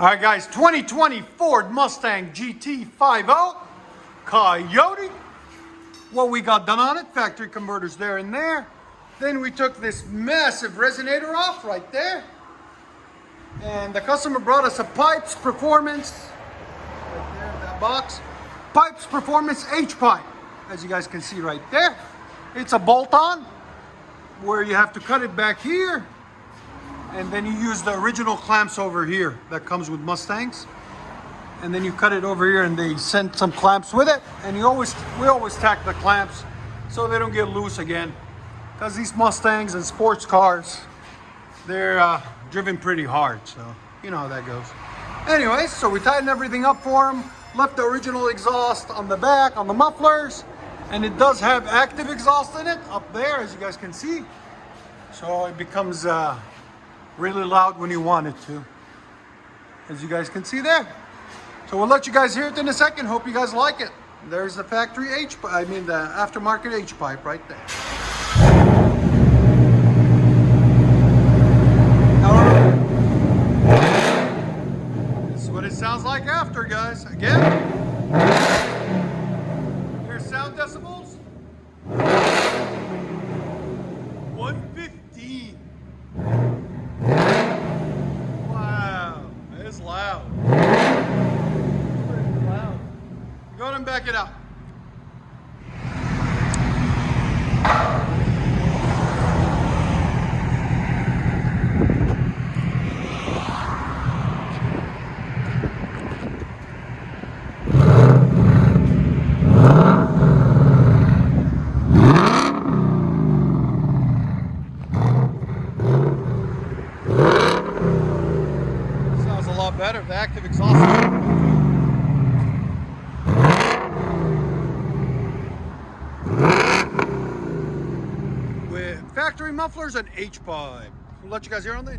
All right, guys, 2020 Ford Mustang GT50 Coyote. What we got done on it, factory converters there and there. Then we took this massive resonator off right there. And the customer brought us a Pipes Performance, right there, that box. Pipes Performance H-pipe, as you guys can see right there. It's a bolt-on where you have to cut it back here. And then you use the original clamps over here that comes with Mustangs. And then you cut it over here and they sent some clamps with it. And we always tack the clamps so they don't get loose again. Because these Mustangs and sports cars, they're driven pretty hard. So you know how that goes. Anyways, so we tightened everything up for them. Left the original exhaust on the back, on the mufflers. And it does have active exhaust in it up there, as you guys can see. So it becomes really loud when you want it to, as you guys can see there. So we'll let you guys hear it in a second. Hope you guys like it. There's the factory the aftermarket H pipe right there. This is what it sounds like after, guys. Again, here's sound decibels. 115. Wow, that is loud. Pretty loud. Go ahead and back it up. Better, the active exhaust. With factory mufflers and H-pipe. We'll let you guys hear on these.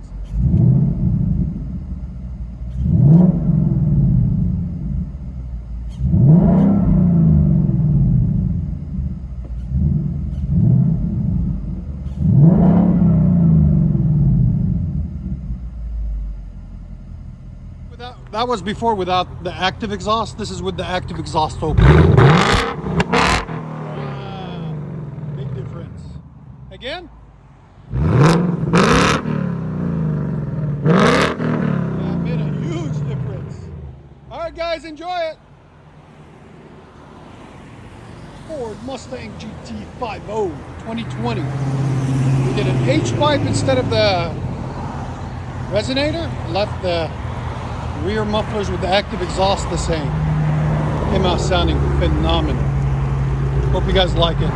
That was before without the active exhaust. This is with the active exhaust open. Wow, big difference. Again. That made a huge difference. All right, guys, enjoy it. Ford Mustang GT50 2020. We did an H-pipe instead of the resonator. Left the rear mufflers with the active exhaust the same. Came out sounding phenomenal. Hope you guys like it.